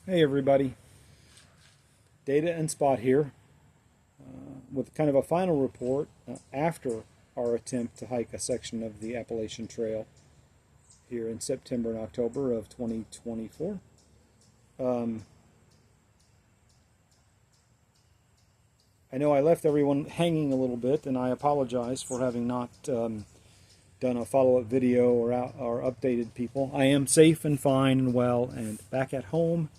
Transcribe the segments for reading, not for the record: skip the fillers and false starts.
Hey everybody, Data and Spot here with kind of a final report after our attempt to hike a section of the Appalachian Trail here in September and October of 2024. I know I left everyone hanging a little bit, and I apologize for having not done a follow-up video or updated people. I am safe and fine and well and back at home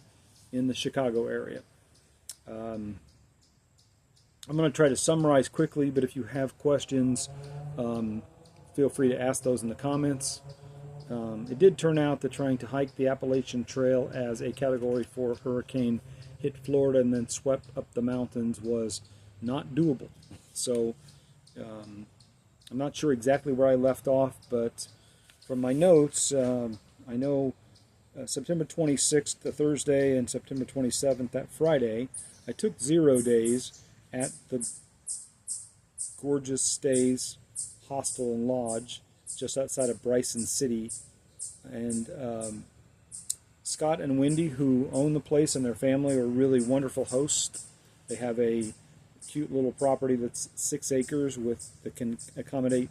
in the Chicago area. I'm going to try to summarize quickly, but if you have questions, feel free to ask those in the comments. It did turn out that trying to hike the Appalachian Trail as a Category 4 hurricane hit Florida and then swept up the mountains was not doable. So I'm not sure exactly where I left off, but from my notes, I know September 26th, the Thursday, and September 27th, that Friday, I took 0 days at the Gorgeous Stays Hostel and Lodge just outside of Bryson City. And Scott and Wendy, who own the place, and their family are really wonderful hosts. They have a cute little property that's 6 acres that can accommodate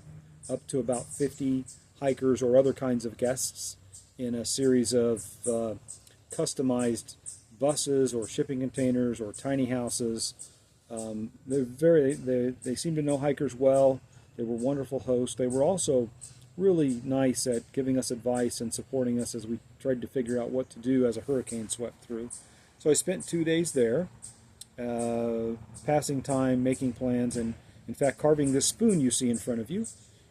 up to about 50 hikers or other kinds of guests in a series of customized buses or shipping containers or tiny houses. They seem to know hikers well. They were wonderful hosts. They were also really nice at giving us advice and supporting us as we tried to figure out what to do as a hurricane swept through. So I spent 2 days there, passing time, making plans, and in fact carving this spoon you see in front of you.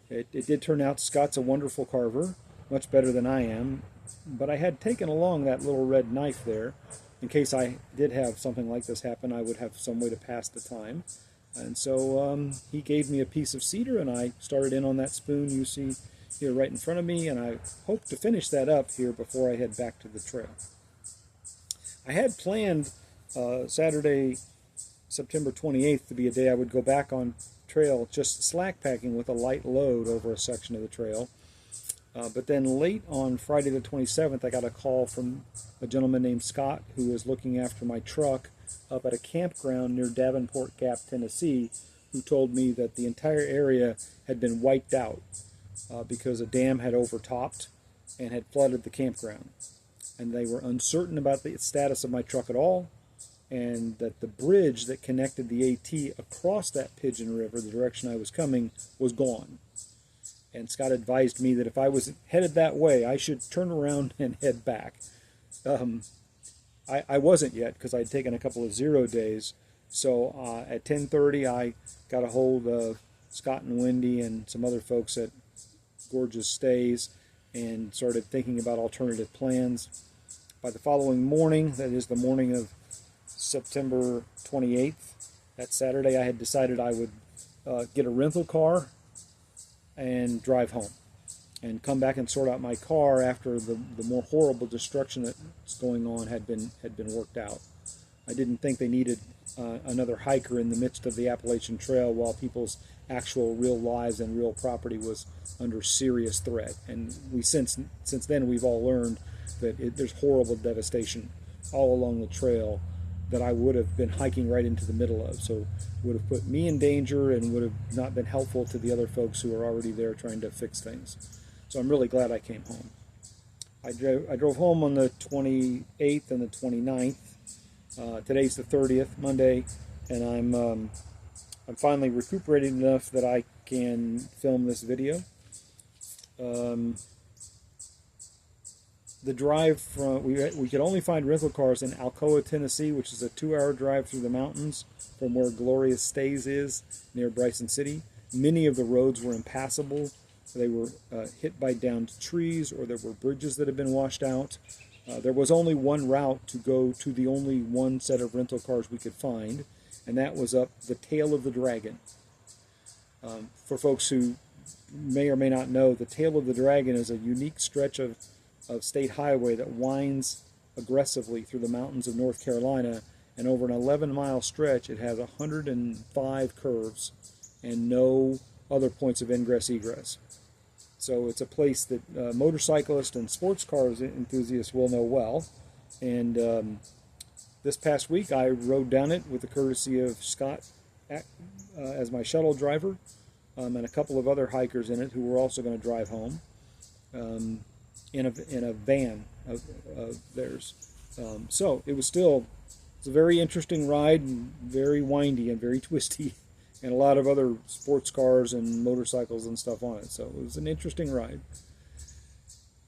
It did turn out Scott's a wonderful carver, much better than I am, but I had taken along that little red knife there. In case I did have something like this happen, I would have some way to pass the time. And so he gave me a piece of cedar, and I started in on that spoon you see here right in front of me, and I hope to finish that up here before I head back to the trail. I had planned Saturday, September 28th to be a day I would go back on trail, just slack packing with a light load over a section of the trail. But then late on Friday the 27th, I got a call from a gentleman named Scott who was looking after my truck up at a campground near Davenport Gap, Tennessee, who told me that the entire area had been wiped out because a dam had overtopped and had flooded the campground. And they were uncertain about the status of my truck at all, and that the bridge that connected the AT across that Pigeon River, the direction I was coming, was gone. And Scott advised me that if I was headed that way, I should turn around and head back. I wasn't yet because I'd taken a couple of 0 days. So at 10:30, I got a hold of Scott and Wendy and some other folks at Gorgeous Stays and started thinking about alternative plans. By the following morning, that is the morning of September 28th, that Saturday, I had decided I would get a rental car and drive home and come back and sort out my car after the more horrible destruction that's going on had been worked out. I didn't think they needed another hiker in the midst of the Appalachian Trail while people's actual real lives and real property was under serious threat. And since then we've all learned that there's horrible devastation all along the trail that I would have been hiking right into the middle of. So would have put me in danger and would have not been helpful to the other folks who are already there trying to fix things. So I'm really glad I came home. I drove home on the 28th and the 29th. Today's the 30th, Monday, and I'm finally recuperated enough that I can film this video. The drive from, we could only find rental cars in Alcoa, Tennessee, which is a 2-hour drive through the mountains from where Glorious Stays is, near Bryson City. Many of the roads were impassable. They were hit by downed trees, or there were bridges that had been washed out. There was only one route to go to the only one set of rental cars we could find, and that was up the Tail of the Dragon. For folks who may or may not know, the Tail of the Dragon is a unique stretch of state highway that winds aggressively through the mountains of North Carolina, and over an 11-mile stretch it has 105 curves and no other points of ingress-egress. So it's a place that motorcyclists and sports cars enthusiasts will know well. And this past week I rode down it with the courtesy of Scott as my shuttle driver, and a couple of other hikers in it who were also going to drive home in a van of theirs. So it's a very interesting ride, and very windy and very twisty, and a lot of other sports cars and motorcycles and stuff on it. So it was an interesting ride.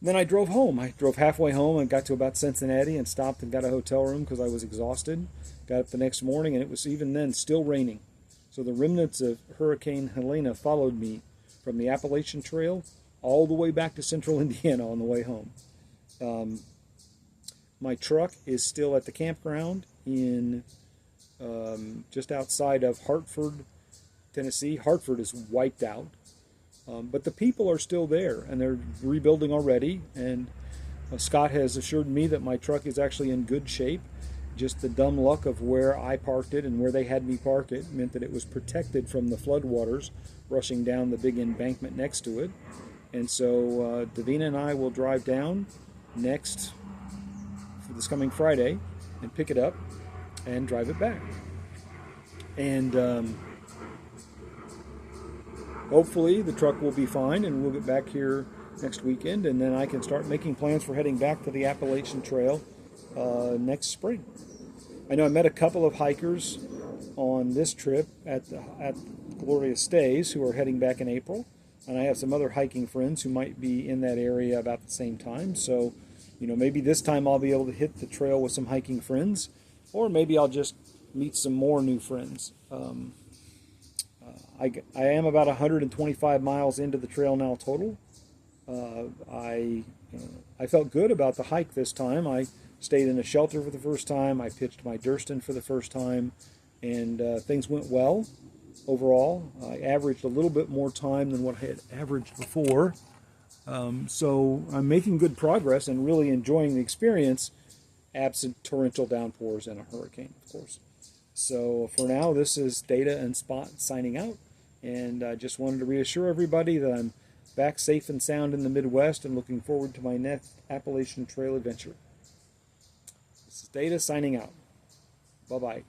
Then I drove home. I drove halfway home and got to about Cincinnati and stopped and got a hotel room because I was exhausted. Got up the next morning and it was even then still raining. So the remnants of Hurricane Helene followed me from the Appalachian Trail all the way back to central Indiana on the way home. My truck is still at the campground in just outside of Hartford, Tennessee. Hartford is wiped out. But the people are still there, and they're rebuilding already. And Scott has assured me that my truck is actually in good shape. Just the dumb luck of where I parked it and where they had me park it meant that it was protected from the floodwaters rushing down the big embankment next to it. And so Davina and I will drive down this coming Friday and pick it up and drive it back. And hopefully the truck will be fine and we'll get back here next weekend, and then I can start making plans for heading back to the Appalachian Trail next spring. I know I met a couple of hikers on this trip at Glorious Stays who are heading back in April, and I have some other hiking friends who might be in that area about the same time. So, maybe this time I'll be able to hit the trail with some hiking friends, or maybe I'll just meet some more new friends. I am about 125 miles into the trail now total. I felt good about the hike this time. I stayed in a shelter for the first time. I pitched my Durston for the first time, and things went well overall. I averaged a little bit more time than what I had averaged before. So I'm making good progress and really enjoying the experience, absent torrential downpours and a hurricane, of course. So for now, this is Data and Spot signing out. And I just wanted to reassure everybody that I'm back safe and sound in the Midwest and looking forward to my next Appalachian Trail adventure. This is Data signing out. Bye-bye.